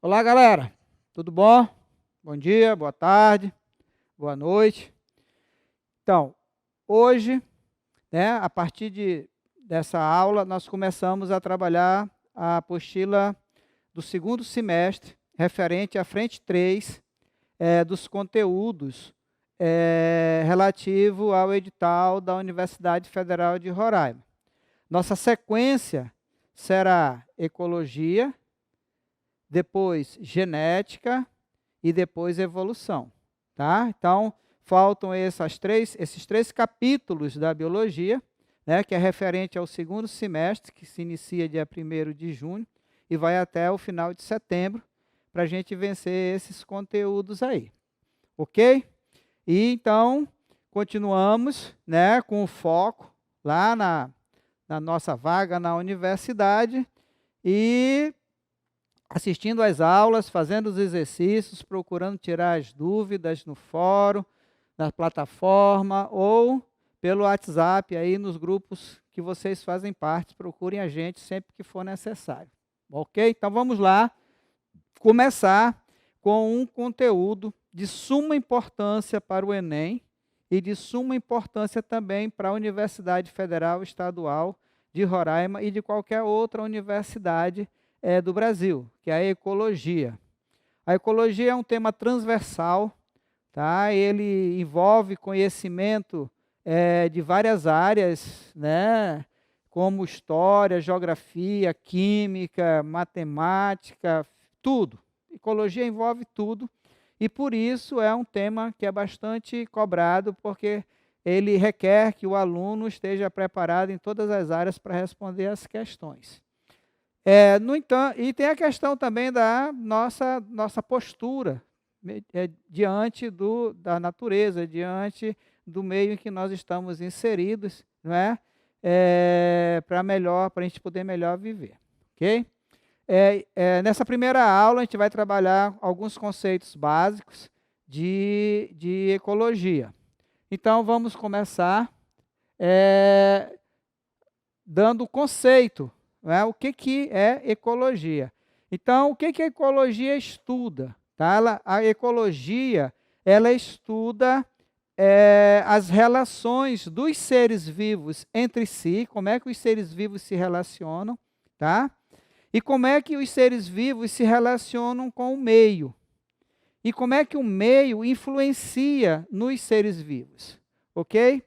Olá, galera. Tudo bom? Bom dia, boa tarde, boa noite. Então, hoje, a partir dessa aula, nós começamos a trabalhar a apostila do segundo semestre, referente à frente 3 dos conteúdos relativo ao edital da Universidade Federal de Roraima. Nossa sequência será ecologia, depois genética e depois evolução, tá? Então, faltam esses três capítulos da biologia, que é referente ao segundo semestre, que se inicia dia 1º de junho e vai até o final de setembro, para a gente vencer esses conteúdos aí, ok? E então, continuamos, com o foco lá na nossa vaga na universidade e assistindo às aulas, fazendo os exercícios, procurando tirar as dúvidas no fórum, na plataforma ou pelo WhatsApp, aí nos grupos que vocês fazem parte, procurem a gente sempre que for necessário. Ok? Então vamos lá começar com um conteúdo de suma importância para o Enem e de suma importância também para a Universidade Federal Estadual de Roraima e de qualquer outra universidade do Brasil, que é a ecologia. A ecologia é um tema transversal, tá? Ele envolve conhecimento de várias áreas, como história, geografia, química, matemática, tudo. Ecologia envolve tudo e por isso é um tema que é bastante cobrado, porque ele requer que o aluno esteja preparado em todas as áreas para responder as questões. No entanto, e tem a questão também da nossa postura diante da natureza, diante do meio em que nós estamos inseridos, para a gente poder melhor viver, ok? Nessa primeira aula, a gente vai trabalhar alguns conceitos básicos de ecologia. Então, vamos começar dando o conceito. O que é ecologia? Então, o que a ecologia estuda? Tá? A ecologia ela estuda as relações dos seres vivos entre si, como é que os seres vivos se relacionam, tá? E como é que os seres vivos se relacionam com o meio. E como é que o meio influencia nos seres vivos, ok?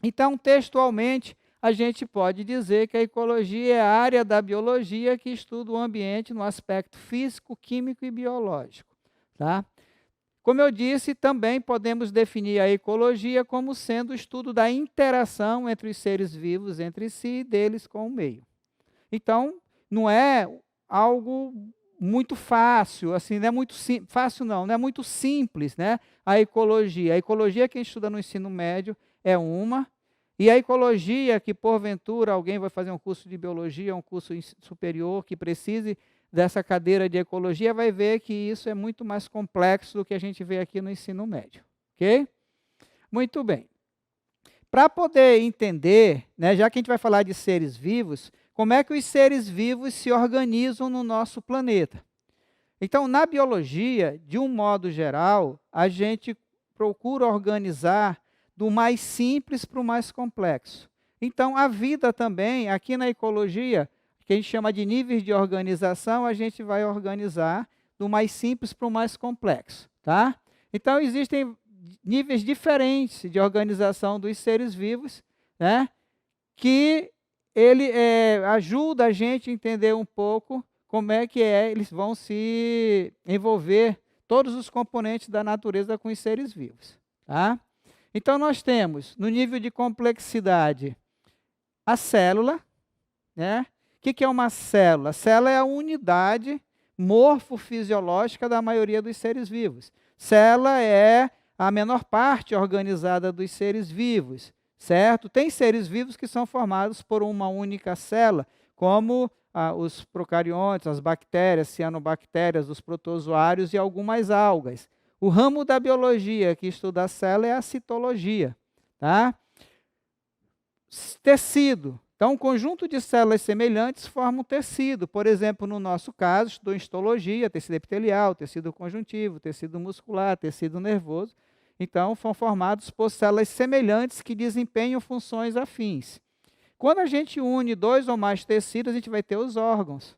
Então, textualmente, a gente pode dizer que a ecologia é a área da biologia que estuda o ambiente no aspecto físico, químico e biológico. Tá? Como eu disse, também podemos definir a ecologia como sendo o estudo da interação entre os seres vivos entre si e deles com o meio. Então, não é algo muito fácil, assim, não é muito fácil não é muito simples, a ecologia. A ecologia que a gente estuda no ensino médio é uma, e a ecologia, que porventura alguém vai fazer um curso de biologia, um curso superior, que precise dessa cadeira de ecologia, vai ver que isso é muito mais complexo do que a gente vê aqui no ensino médio. Ok? Muito bem. Para poder entender, já que a gente vai falar de seres vivos, como é que os seres vivos se organizam no nosso planeta? Então, na biologia, de um modo geral, a gente procura organizar do mais simples para o mais complexo. Então, a vida também, aqui na ecologia, que a gente chama de níveis de organização, a gente vai organizar do mais simples para o mais complexo, tá? Então, existem níveis diferentes de organização dos seres vivos, que ele ajuda a gente a entender um pouco como é que eles vão se envolver, todos os componentes da natureza com os seres vivos, tá? Então, nós temos, no nível de complexidade, a célula. O que é uma célula? A célula é a unidade morfofisiológica da maioria dos seres vivos. Célula é a menor parte organizada dos seres vivos, certo? Tem seres vivos que são formados por uma única célula, como os procariontes, as bactérias, cianobactérias, os protozoários e algumas algas. O ramo da biologia que estuda a célula é a citologia. Tá? Tecido. Então, um conjunto de células semelhantes forma um tecido. Por exemplo, no nosso caso, estou em histologia, tecido epitelial, tecido conjuntivo, tecido muscular, tecido nervoso. Então, são formados por células semelhantes que desempenham funções afins. Quando a gente une 2 ou mais tecidos, a gente vai ter os órgãos.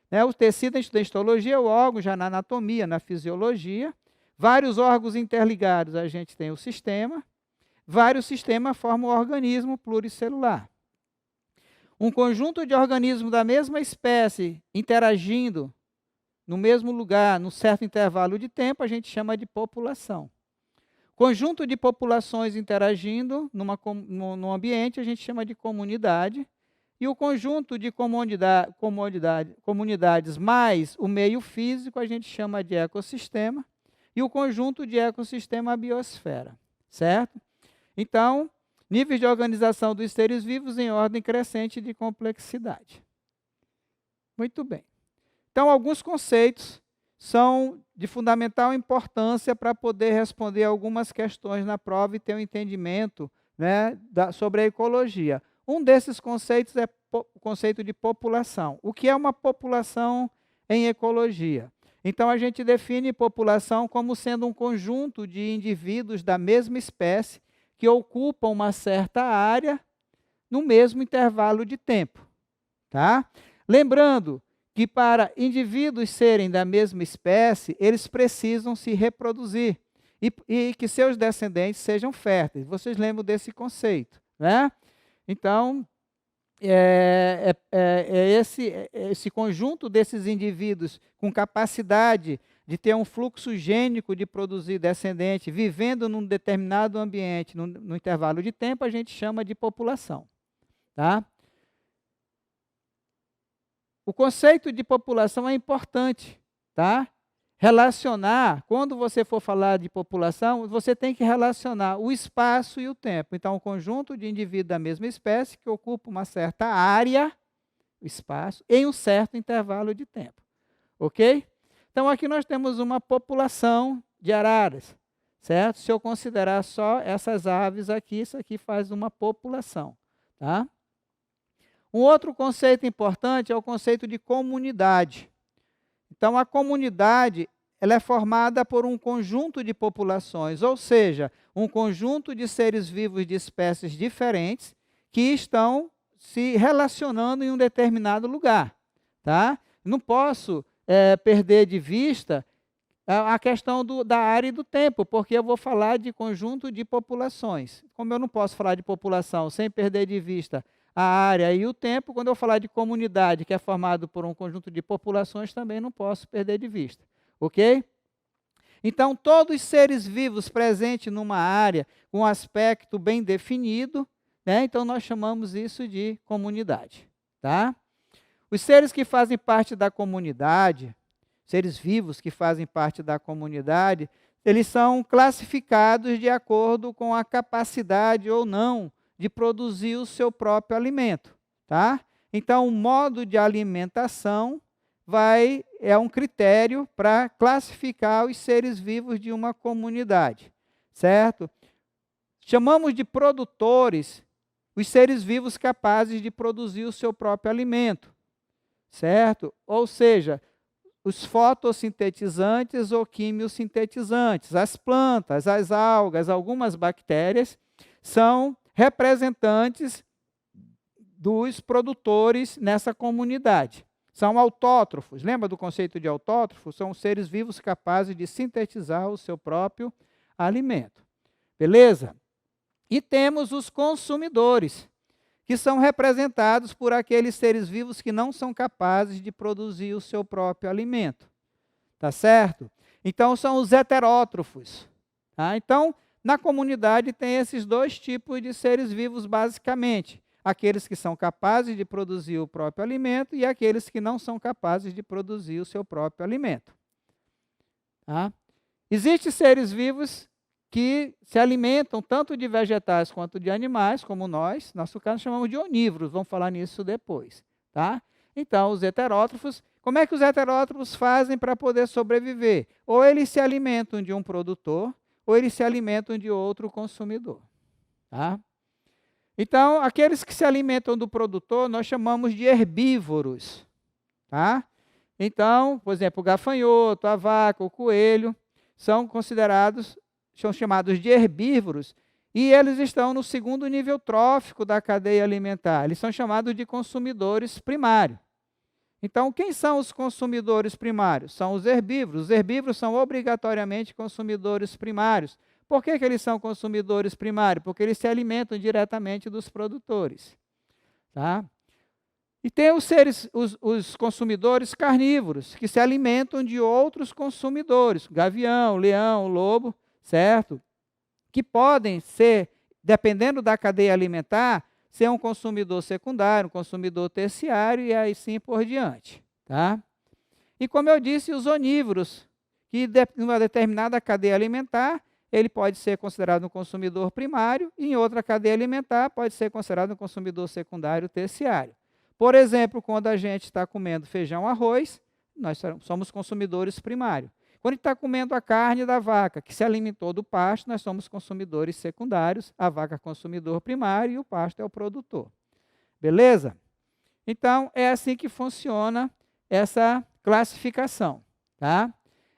Né? O tecido, a gente da histologia, é o órgão já na anatomia, na fisiologia. Vários órgãos interligados, a gente tem o sistema. Vários sistemas formam o organismo pluricelular. Um conjunto de organismos da mesma espécie interagindo no mesmo lugar, num certo intervalo de tempo, a gente chama de população. Conjunto de populações interagindo num ambiente, a gente chama de comunidade. E o conjunto de comunidades mais o meio físico, a gente chama de ecossistema. E o conjunto de ecossistema, a biosfera. Certo? Então, níveis de organização dos seres vivos em ordem crescente de complexidade. Muito bem. Então, alguns conceitos são de fundamental importância para poder responder algumas questões na prova e ter um entendimento, né, sobre a ecologia. Um desses conceitos é o conceito de população. O que é uma população em ecologia? Então, a gente define população como sendo um conjunto de indivíduos da mesma espécie que ocupam uma certa área no mesmo intervalo de tempo. Tá? Lembrando que para indivíduos serem da mesma espécie, eles precisam se reproduzir e que seus descendentes sejam férteis. Vocês lembram desse conceito, né? Então, esse conjunto desses indivíduos com capacidade de ter um fluxo gênico de produzir descendente, vivendo num determinado ambiente, no intervalo de tempo, a gente chama de população. Tá? O conceito de população é importante, tá? Relacionar, quando você for falar de população, você tem que relacionar o espaço e o tempo. Então, um conjunto de indivíduos da mesma espécie que ocupa uma certa área, espaço, em um certo intervalo de tempo. Ok? Então, aqui nós temos uma população de araras, certo? Se eu considerar só essas aves aqui, isso aqui faz uma população, tá? Um outro conceito importante é o conceito de comunidade. Então, a comunidade ela é formada por um conjunto de populações, ou seja, um conjunto de seres vivos de espécies diferentes que estão se relacionando em um determinado lugar. Tá? Não posso perder de vista a questão da área e do tempo, porque eu vou falar de conjunto de populações. Como eu não posso falar de população sem perder de vista a área e o tempo, quando eu falar de comunidade, que é formado por um conjunto de populações, também não posso perder de vista. Ok? Então, todos os seres vivos presentes numa área com um aspecto bem definido, né? Então nós chamamos isso de comunidade. Tá? Os seres que fazem parte da comunidade, seres vivos que fazem parte da comunidade, eles são classificados de acordo com a capacidade ou não de produzir o seu próprio alimento, tá? Então, o modo de alimentação é um critério para classificar os seres vivos de uma comunidade, certo? Chamamos de produtores os seres vivos capazes de produzir o seu próprio alimento, certo? Ou seja, os fotossintetizantes ou quimiosintetizantes, as plantas, as algas, algumas bactérias, são representantes dos produtores nessa comunidade. São autótrofos. Lembra do conceito de autótrofo? São seres vivos capazes de sintetizar o seu próprio alimento. Beleza? E temos os consumidores, que são representados por aqueles seres vivos que não são capazes de produzir o seu próprio alimento. Tá certo? Então, são os heterótrofos. Tá? Então, na comunidade tem esses dois tipos de seres vivos, basicamente. Aqueles que são capazes de produzir o próprio alimento e aqueles que não são capazes de produzir o seu próprio alimento. Tá? Existem seres vivos que se alimentam tanto de vegetais quanto de animais, como nós. Nosso caso chamamos de onívoros, vamos falar nisso depois. Tá? Então, os heterótrofos, como é que os heterótrofos fazem para poder sobreviver? Ou eles se alimentam de um produtor, ou eles se alimentam de outro consumidor. Tá? Então, aqueles que se alimentam do produtor, nós chamamos de herbívoros, tá? Então, por exemplo, o gafanhoto, a vaca, o coelho, são chamados de herbívoros, e eles estão no segundo nível trófico da cadeia alimentar. Eles são chamados de consumidores primários. Então, quem são os consumidores primários? São os herbívoros. Os herbívoros são obrigatoriamente consumidores primários. Por que eles são consumidores primários? Porque eles se alimentam diretamente dos produtores. Tá? E tem os consumidores carnívoros, que se alimentam de outros consumidores, gavião, leão, lobo, certo? Que podem ser, dependendo da cadeia alimentar, ser um consumidor secundário, um consumidor terciário e aí sim por diante. Tá? E como eu disse, os onívoros, que em uma determinada cadeia alimentar, ele pode ser considerado um consumidor primário, e em outra cadeia alimentar pode ser considerado um consumidor secundário terciário. Por exemplo, quando a gente está comendo feijão, arroz, nós somos consumidores primários. Quando a gente está comendo a carne da vaca, que se alimentou do pasto, nós somos consumidores secundários, a vaca é consumidor primário e o pasto é o produtor. Beleza? Então, é assim que funciona essa classificação. Tá?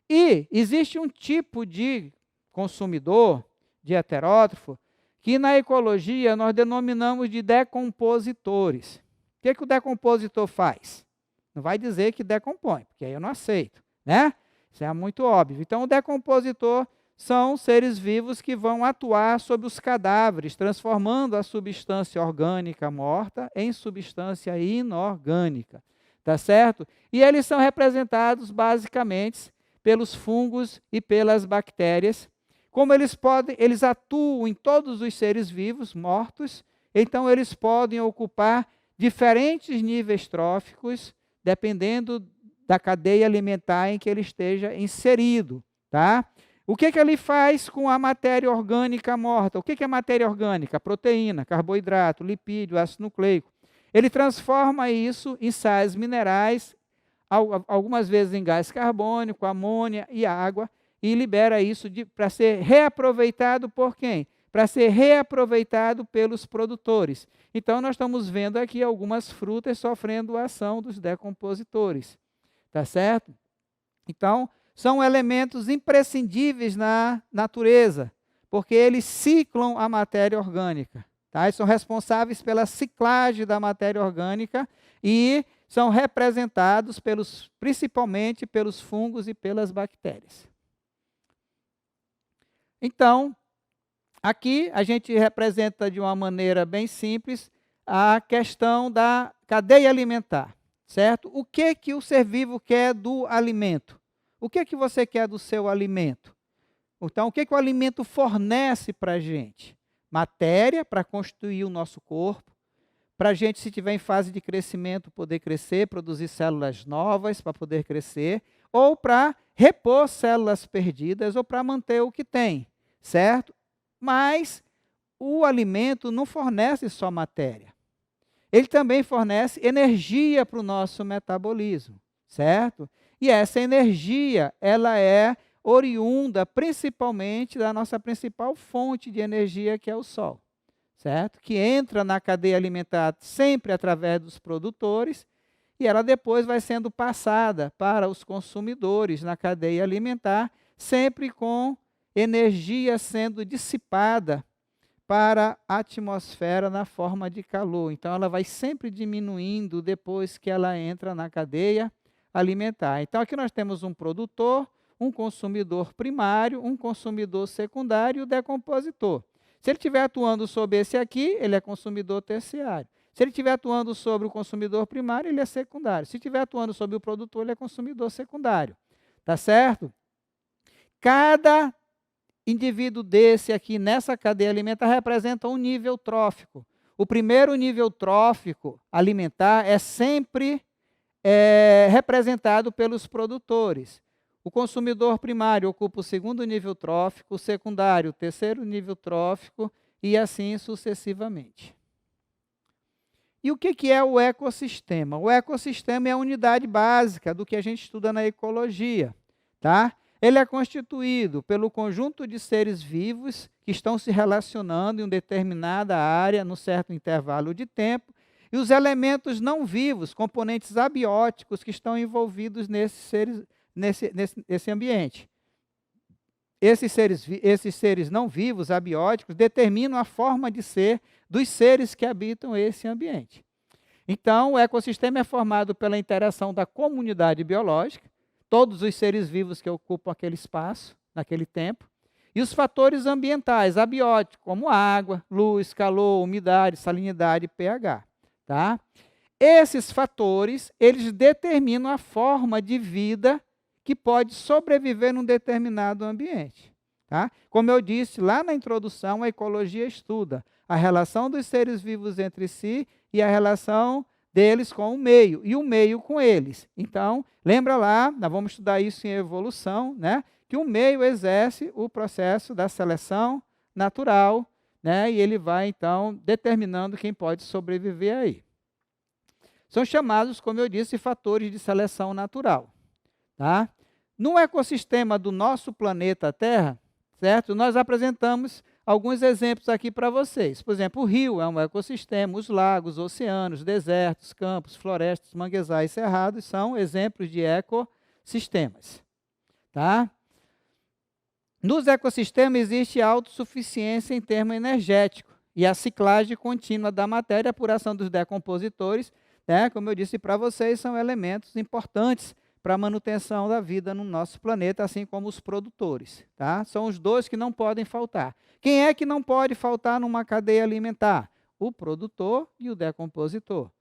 E existe um tipo de consumidor, de heterótrofo, que na ecologia nós denominamos de decompositores. O que o decompositor faz? Não vai dizer que decompõe, porque aí eu não aceito, né? Isso é muito óbvio. Então, o decompositor são seres vivos que vão atuar sobre os cadáveres, transformando a substância orgânica morta em substância inorgânica. Tá certo? E eles são representados basicamente pelos fungos e pelas bactérias. Como eles atuam em todos os seres vivos mortos, então eles podem ocupar diferentes níveis tróficos, dependendo da cadeia alimentar em que ele esteja inserido. Tá? O que ele faz com a matéria orgânica morta? O que é matéria orgânica? Proteína, carboidrato, lipídio, ácido nucleico. Ele transforma isso em sais minerais, algumas vezes em gás carbônico, amônia e água, e libera isso para ser reaproveitado por quem? Para ser reaproveitado pelos produtores. Então, nós estamos vendo aqui algumas frutas sofrendo a ação dos decompositores. Tá certo? Então, são elementos imprescindíveis na natureza, porque eles ciclam a matéria orgânica. Tá? Eles são responsáveis pela ciclagem da matéria orgânica e são representados principalmente pelos fungos e pelas bactérias. Então, aqui a gente representa de uma maneira bem simples a questão da cadeia alimentar, certo? O que o ser vivo quer do alimento? O que você quer do seu alimento? Então, o que o alimento fornece para a gente? Matéria para constituir o nosso corpo, para a gente, se estiver em fase de crescimento, poder crescer, produzir células novas para poder crescer, ou para repor células perdidas, ou para manter o que tem, certo? Mas o alimento não fornece só matéria. Ele também fornece energia para o nosso metabolismo, certo? E essa energia, ela é oriunda principalmente da nossa principal fonte de energia, que é o Sol, certo? Que entra na cadeia alimentar sempre através dos produtores e ela depois vai sendo passada para os consumidores na cadeia alimentar, sempre com energia sendo dissipada para a atmosfera na forma de calor. Então, ela vai sempre diminuindo depois que ela entra na cadeia alimentar. Então, aqui nós temos um produtor, um consumidor primário, um consumidor secundário e o decompositor. Se ele estiver atuando sobre esse aqui, ele é consumidor terciário. Se ele estiver atuando sobre o consumidor primário, ele é secundário. Se estiver atuando sobre o produtor, ele é consumidor secundário. Tá certo? Cada indivíduo desse aqui nessa cadeia alimentar representa um nível trófico. O primeiro nível trófico alimentar é sempre representado pelos produtores. O consumidor primário ocupa o segundo nível trófico, o secundário o terceiro nível trófico e assim sucessivamente. E o que é o ecossistema? O ecossistema é a unidade básica do que a gente estuda na ecologia. Tá? ele é constituído pelo conjunto de seres vivos que estão se relacionando em uma determinada área, num certo intervalo de tempo, e os elementos não vivos, componentes abióticos que estão envolvidos nesse ambiente. Esses seres não vivos, abióticos, determinam a forma de ser dos seres que habitam esse ambiente. Então, o ecossistema é formado pela interação da comunidade biológica, todos os seres vivos que ocupam aquele espaço, naquele tempo, e os fatores ambientais, abióticos, como água, luz, calor, umidade, salinidade e pH. Tá? Esses fatores, eles determinam a forma de vida que pode sobreviver num determinado ambiente. Tá? Como eu disse lá na introdução, a ecologia estuda a relação dos seres vivos entre si e a relação deles com o meio, e o meio com eles. Então, lembra lá, nós vamos estudar isso em evolução, né? Que o meio exerce o processo da seleção natural, né? E ele vai, então, determinando quem pode sobreviver aí. São chamados, como eu disse, fatores de seleção natural. Tá? No ecossistema do nosso planeta Terra, certo? Nós apresentamos alguns exemplos aqui para vocês. Por exemplo, o rio é um ecossistema, os lagos, oceanos, desertos, campos, florestas, manguezais, cerrados são exemplos de ecossistemas. Tá? Nos ecossistemas existe autossuficiência em termo energético e a ciclagem contínua da matéria, a apuração dos decompositores, né? Como eu disse para vocês, são elementos importantes para a manutenção da vida no nosso planeta, assim como os produtores. Tá? São os dois que não podem faltar. Quem é que não pode faltar numa cadeia alimentar? O produtor e o decompositor.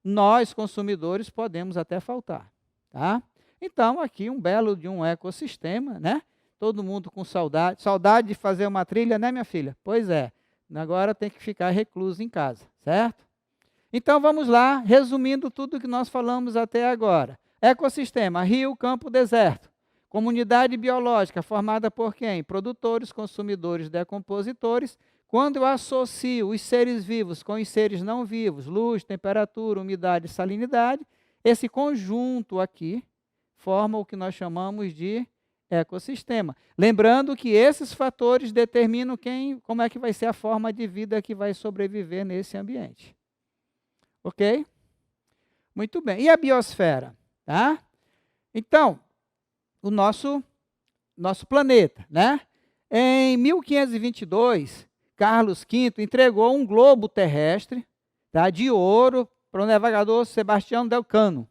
Nós, consumidores, podemos até faltar. Tá? Então, aqui um belo de um ecossistema, né? Todo mundo com saudade. Saudade de fazer uma trilha, né, minha filha? Pois é. Agora tem que ficar recluso em casa, certo? Então, vamos lá, resumindo tudo que nós falamos até agora. Ecossistema, rio, campo, deserto. Comunidade biológica, formada por quem? Produtores, consumidores, decompositores. Quando eu associo os seres vivos com os seres não vivos, luz, temperatura, umidade, salinidade, esse conjunto aqui forma o que nós chamamos de ecossistema. Lembrando que esses fatores determinam como é que vai ser a forma de vida que vai sobreviver nesse ambiente. Ok? Muito bem. E a biosfera? Tá? Então, o nosso planeta, né? Em 1522, Carlos V entregou um globo terrestre, tá, de ouro para o navegador Sebastião del Cano,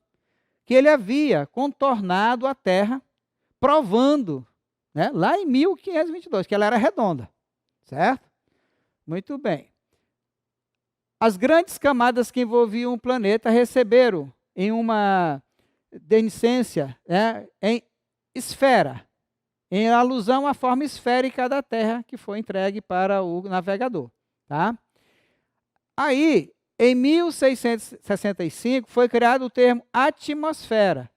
que ele havia contornado a Terra, provando, né, lá em 1522, que ela era redonda, certo? Muito bem. As grandes camadas que envolviam o planeta receberam em uma deniscência, né, em esfera, em alusão à forma esférica da Terra que foi entregue para o navegador. Tá? Aí, em 1665, foi criado o termo atmosfera,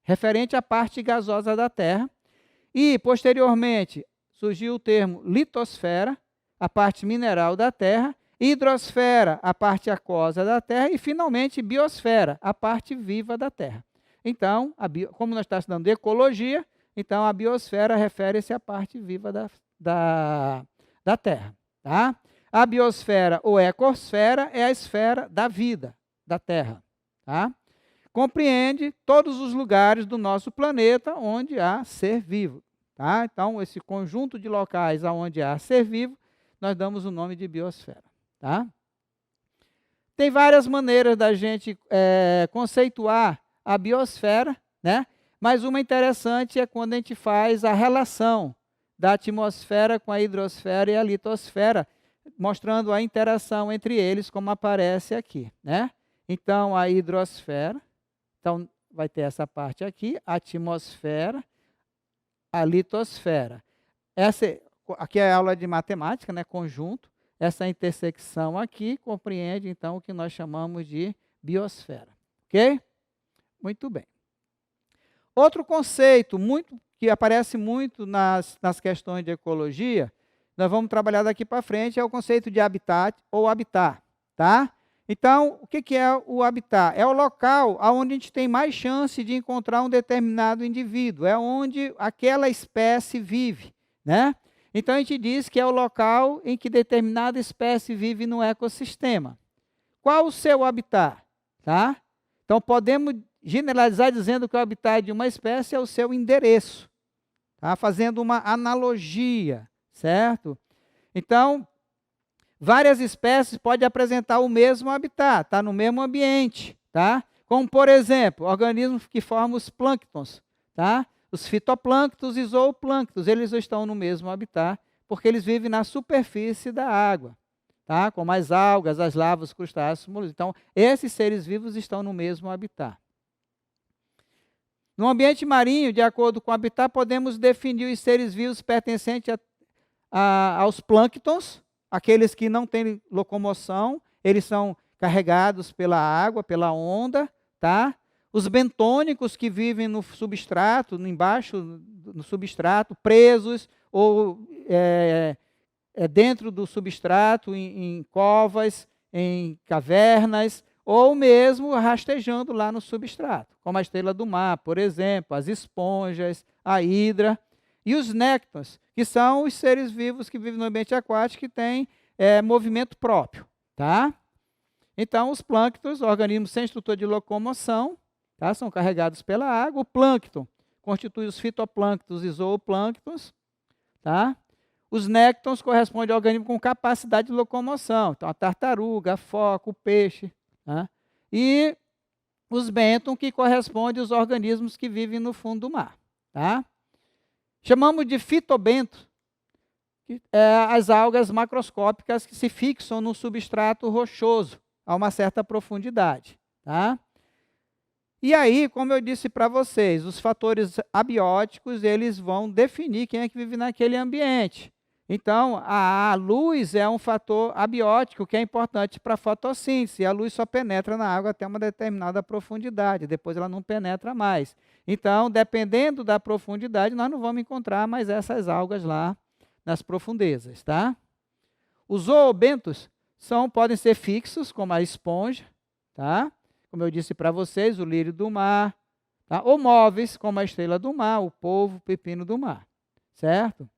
referente à parte gasosa da Terra, e, posteriormente, surgiu o termo litosfera, a parte mineral da Terra, hidrosfera, a parte aquosa da Terra, e, finalmente, biosfera, a parte viva da Terra. Então, como nós estamos estudando ecologia, então a biosfera refere-se à parte viva da Terra. Tá? A biosfera ou ecosfera é a esfera da vida da Terra. Tá? Compreende todos os lugares do nosso planeta onde há ser vivo. Tá? Então, esse conjunto de locais onde há ser vivo, nós damos o nome de biosfera. Tá? Tem várias maneiras da gente conceituar a biosfera, né? Mas uma interessante é quando a gente faz a relação da atmosfera com a hidrosfera e a litosfera, mostrando a interação entre eles, como aparece aqui, né? Então, a hidrosfera, então vai ter essa parte aqui, a atmosfera, a litosfera. Aqui é a aula de matemática, né? Conjunto. Essa intersecção aqui compreende, então, o que nós chamamos de biosfera. Ok? Muito bem. Outro conceito que aparece muito nas questões de ecologia, nós vamos trabalhar daqui para frente, é o conceito de habitat ou habitat. Tá? Então, o que é o habitat? É o local onde a gente tem mais chance de encontrar um determinado indivíduo, é onde aquela espécie vive, né? Então, a gente diz que é o local em que determinada espécie vive no ecossistema. Qual o seu habitat? Tá? Então, podemos generalizar dizendo que o habitat de uma espécie é o seu endereço, tá? Fazendo uma analogia, certo? Então, várias espécies podem apresentar o mesmo habitat, tá? No mesmo ambiente, tá? Como, por exemplo, organismos que formam os plânctons, tá? Os fitoplânctons e zooplânctons, eles estão no mesmo habitat, porque eles vivem na superfície da água, tá? Como as algas, as larvas, os crustáceos, moluscos. Então, esses seres vivos estão no mesmo habitat. No ambiente marinho, de acordo com o habitat, podemos definir os seres vivos pertencentes aos plânctons, aqueles que não têm locomoção, eles são carregados pela água, pela onda, tá? Os bentônicos que vivem no substrato, embaixo no substrato, presos ou dentro do substrato, em covas, em cavernas, ou mesmo rastejando lá no substrato, como a estrela do mar, por exemplo, as esponjas, a hidra. E os néctons, que são os seres vivos que vivem no ambiente aquático que têm movimento próprio, tá? Então, os plânctons, organismos sem estrutura de locomoção, tá? São carregados pela água. O plâncton constitui os fitoplânctons e zooplânctons, tá? Os néctons correspondem ao organismo com capacidade de locomoção, então a tartaruga, a foca, o peixe, tá? E os bênton, que correspondem aos organismos que vivem no fundo do mar, tá? Chamamos de fitobento, as algas macroscópicas que se fixam no substrato rochoso a uma certa profundidade, tá? E aí, como eu disse para vocês, os fatores abióticos, eles vão definir quem é que vive naquele ambiente. Então, a luz é um fator abiótico que é importante para a fotossíntese. A luz só penetra na água até uma determinada profundidade, depois ela não penetra mais. Então, dependendo da profundidade, nós não vamos encontrar mais essas algas lá nas profundezas, tá? Os zoobentos podem ser fixos, como a esponja, tá? Como eu disse para vocês, o lírio do mar, tá? Ou móveis, como a estrela do mar, o polvo, o pepino do mar, certo?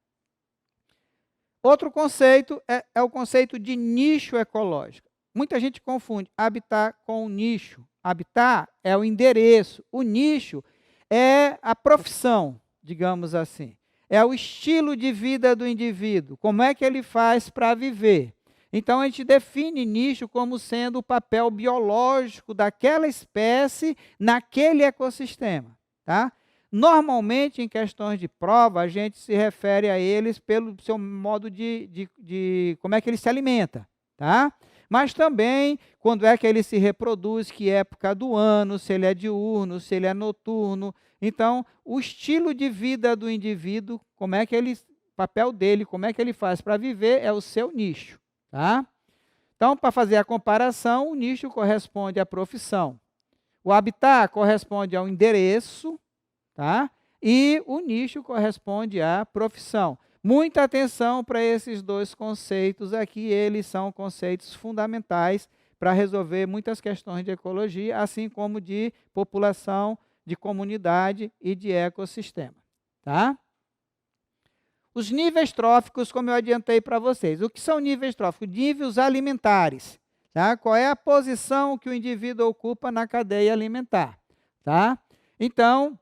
Outro conceito é o conceito de nicho ecológico. Muita gente confunde habitat com nicho. Habitat é o endereço, o nicho é a profissão, digamos assim. É o estilo de vida do indivíduo, como é que ele faz para viver. Então, a gente define nicho como sendo o papel biológico daquela espécie naquele ecossistema, tá? Normalmente, em questões de prova, a gente se refere a eles pelo seu modo de como é que ele se alimenta, tá? Mas também, quando é que ele se reproduz, que época do ano, se ele é diurno, se ele é noturno. Então, o estilo de vida do indivíduo, como é que ele, papel dele, como é que ele faz para viver, é o seu nicho, tá? Então, para fazer a comparação, o nicho corresponde à profissão. O habitat corresponde ao endereço, tá? E o nicho corresponde à profissão. Muita atenção para esses dois conceitos aqui, eles são conceitos fundamentais para resolver muitas questões de ecologia, assim como de população, de comunidade e de ecossistema, tá? Os níveis tróficos, como eu adiantei para vocês. O que são níveis tróficos? Níveis alimentares, tá? Qual é a posição que o indivíduo ocupa na cadeia alimentar, tá? Então,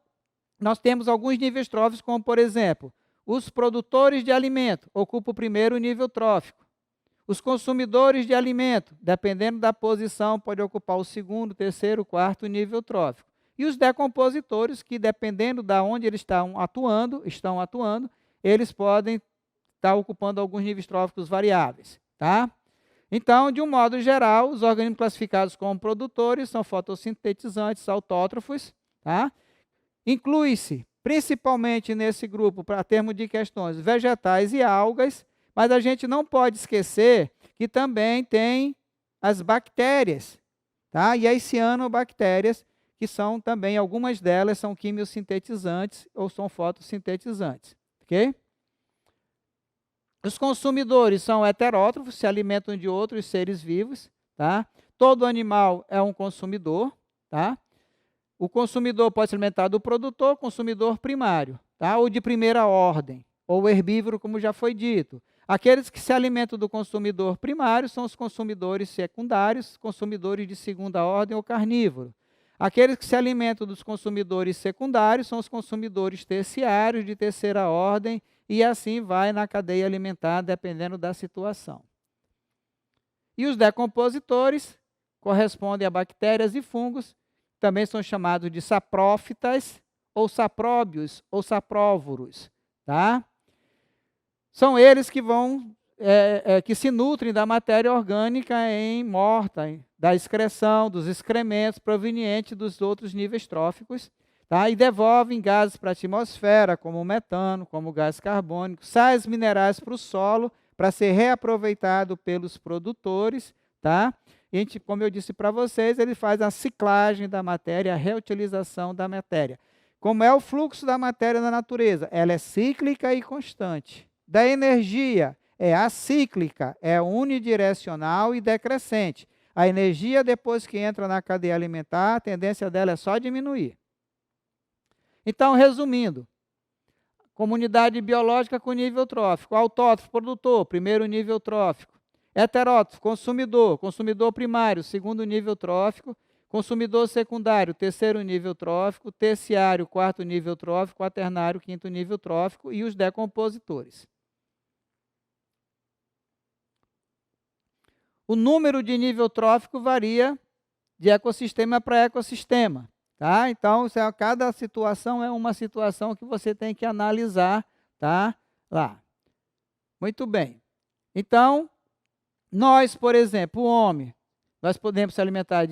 nós temos alguns níveis tróficos, como, por exemplo, os produtores de alimento ocupam o primeiro nível trófico. Os consumidores de alimento, dependendo da posição, podem ocupar o segundo, terceiro, quarto nível trófico. E os decompositores, que dependendo de onde eles estão atuando, eles podem estar ocupando alguns níveis tróficos variáveis, tá? Então, de um modo geral, os organismos classificados como produtores são fotossintetizantes, autótrofos, tá? Inclui-se, principalmente nesse grupo, para termos de questões, vegetais e algas, mas a gente não pode esquecer que também tem as bactérias, tá? E as cianobactérias, que são também, algumas delas são quimiosintetizantes ou são fotossintetizantes, ok? Os consumidores são heterótrofos, se alimentam de outros seres vivos, tá? Todo animal é um consumidor, tá? O consumidor pode se alimentar do produtor, consumidor primário, tá? Ou de primeira ordem, ou herbívoro, como já foi dito. Aqueles que se alimentam do consumidor primário são os consumidores secundários, consumidores de segunda ordem ou carnívoro. Aqueles que se alimentam dos consumidores secundários são os consumidores terciários de terceira ordem, e assim vai na cadeia alimentar, dependendo da situação. E os decompositores correspondem a bactérias e fungos, também são chamados de saprófitas, ou sapróbios, ou sapróvoros, tá? São eles que que se nutrem da matéria orgânica morta, da excreção, dos excrementos provenientes dos outros níveis tróficos, tá? E devolvem gases para a atmosfera, como o metano, como o gás carbônico, sais minerais para o solo, para ser reaproveitado pelos produtores, tá? E, como eu disse para vocês, ele faz a ciclagem da matéria, a reutilização da matéria. Como é o fluxo da matéria na natureza? Ela é cíclica e constante. Da energia, é acíclica, é unidirecional e decrescente. A energia, depois que entra na cadeia alimentar, a tendência dela é só diminuir. Então, resumindo, comunidade biológica com nível trófico, autótrofo, produtor, primeiro nível trófico. Heterótrofo, consumidor, consumidor primário, segundo nível trófico. Consumidor secundário, terceiro nível trófico. Terciário, quarto nível trófico. Quaternário, quinto nível trófico. E os decompositores. O número de nível trófico varia de ecossistema para ecossistema. Tá? Então, cada situação é uma situação que você tem que analisar, tá? Lá. Muito bem. Então, nós, por exemplo, o homem, nós podemos se alimentar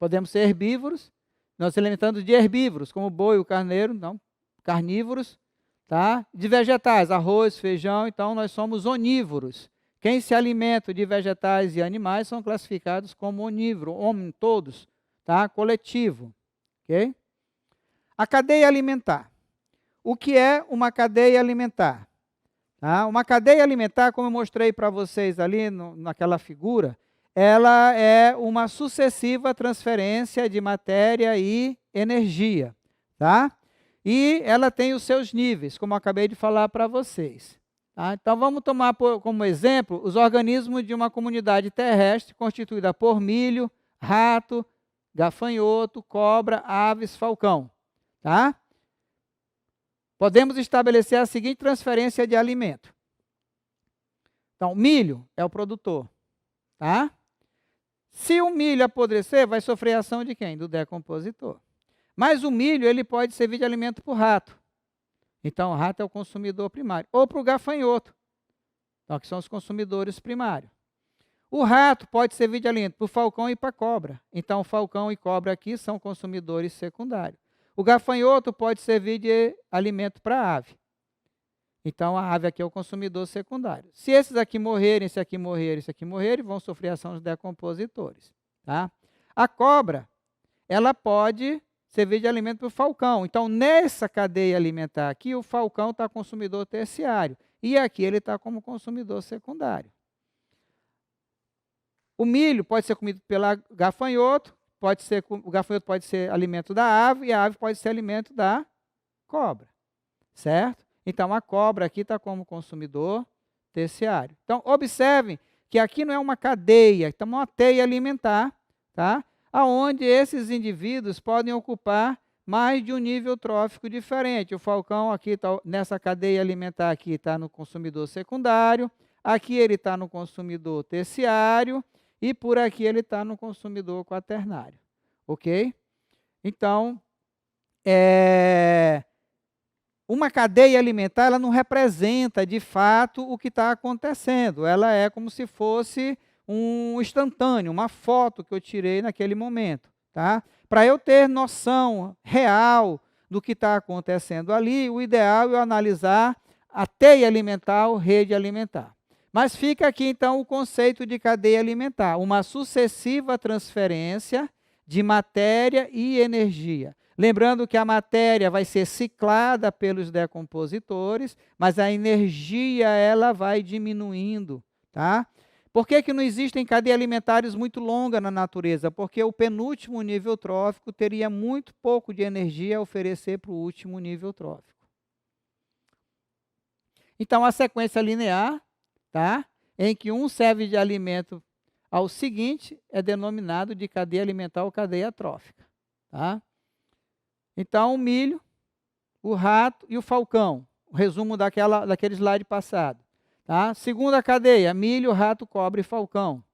podemos ser herbívoros, nós se alimentando de herbívoros, como o boi, o carneiro, não, carnívoros, tá? De vegetais, arroz, feijão, então nós somos onívoros. Quem se alimenta de vegetais e animais são classificados como onívoro, homem, todos, tá? Coletivo, ok? A cadeia alimentar. O que é uma cadeia alimentar? Tá? Uma cadeia alimentar, como eu mostrei para vocês ali naquela figura, ela é uma sucessiva transferência de matéria e energia. Tá? E ela tem os seus níveis, como eu acabei de falar para vocês. Tá? Então, vamos tomar como exemplo os organismos de uma comunidade terrestre constituída por milho, rato, gafanhoto, cobra, aves, falcão. Tá? Podemos estabelecer a seguinte transferência de alimento. Então, milho é o produtor. Tá? Se o milho apodrecer, vai sofrer a ação de quem? Do decompositor. Mas o milho ele pode servir de alimento para o rato. Então, o rato é o consumidor primário. Ou para o gafanhoto, então, que são os consumidores primários. O rato pode servir de alimento para o falcão e para a cobra. Então, falcão e cobra aqui são consumidores secundários. O gafanhoto pode servir de alimento para a ave. Então, a ave aqui é o consumidor secundário. Se esses aqui morrerem, esse aqui morrerem, esse aqui morrerem, vão sofrer ação dos decompositores. Tá? A cobra, ela pode servir de alimento para o falcão. Então, nessa cadeia alimentar aqui, o falcão está consumidor terciário. E aqui ele está como consumidor secundário. O milho pode ser comido pelo gafanhoto, o gafanhoto pode ser alimento da ave, e a ave pode ser alimento da cobra. Certo? Então, a cobra aqui está como consumidor terciário. Então, observem que aqui não é uma cadeia, é uma teia alimentar, tá? Onde esses indivíduos podem ocupar mais de um nível trófico diferente. O falcão aqui, nessa cadeia alimentar aqui, está no consumidor secundário, aqui ele está no consumidor terciário, e por aqui ele está no consumidor quaternário. Ok? Então, uma cadeia alimentar, ela não representa, de fato, o que está acontecendo. Ela é como se fosse um instantâneo, uma foto que eu tirei naquele momento. Tá? Para eu ter noção real do que está acontecendo ali, o ideal é analisar a teia alimentar ou rede alimentar. Mas fica aqui, então, o conceito de cadeia alimentar, uma sucessiva transferência de matéria e energia. Lembrando que a matéria vai ser ciclada pelos decompositores, mas a energia ela vai diminuindo. Tá? Por que que não existem cadeias alimentares muito longas na natureza? Porque o penúltimo nível trófico teria muito pouco de energia a oferecer para o último nível trófico. Então, a sequência linear, tá? Em que um serve de alimento ao seguinte, é denominado de cadeia alimentar ou cadeia trófica. Tá? Então, o milho, o rato e o falcão. O resumo daquele slide passado. Tá? Segunda cadeia, milho, rato, cobra e falcão.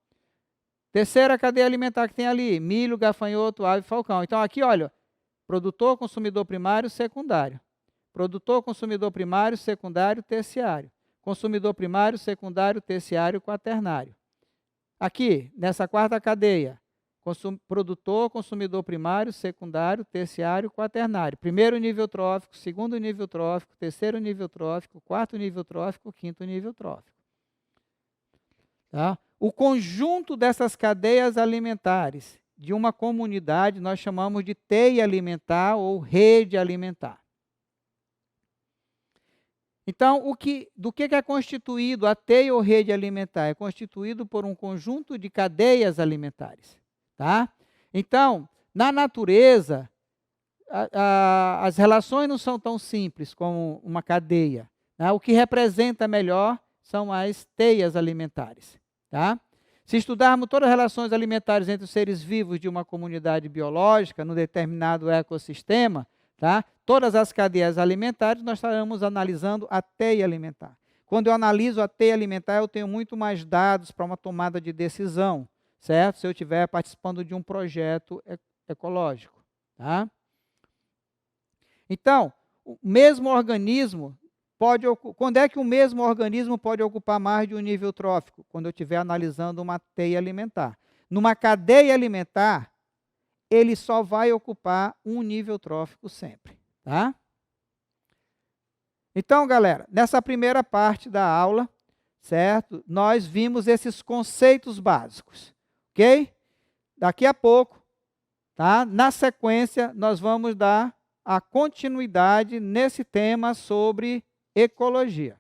Terceira cadeia alimentar que tem ali, milho, gafanhoto, ave e falcão. Então, aqui, olha, produtor, consumidor primário, secundário. Produtor, consumidor primário, secundário, terciário. Consumidor primário, secundário, terciário, quaternário. Aqui, nessa quarta cadeia, produtor, consumidor primário, secundário, terciário, quaternário. Primeiro nível trófico, segundo nível trófico, terceiro nível trófico, quarto nível trófico, quinto nível trófico. Tá? O conjunto dessas cadeias alimentares de uma comunidade nós chamamos de teia alimentar ou rede alimentar. Então, do que é constituído a teia ou rede alimentar? É constituído por um conjunto de cadeias alimentares. Tá? Então, na natureza, as relações não são tão simples como uma cadeia. Tá? O que representa melhor são as teias alimentares. Tá? Se estudarmos todas as relações alimentares entre os seres vivos de uma comunidade biológica, num determinado ecossistema, tá? Todas as cadeias alimentares, nós estaremos analisando a teia alimentar. Quando eu analiso a teia alimentar, eu tenho muito mais dados para uma tomada de decisão, certo? Se eu estiver participando de um projeto ecológico. Tá? Então, o mesmo organismo quando é que o mesmo organismo pode ocupar mais de um nível trófico? Quando eu estiver analisando uma teia alimentar. Numa cadeia alimentar, ele só vai ocupar um nível trófico sempre. Tá? Então, galera, nessa primeira parte da aula, certo? Nós vimos esses conceitos básicos, ok? Daqui a pouco, tá? Na sequência, nós vamos dar a continuidade nesse tema sobre ecologia.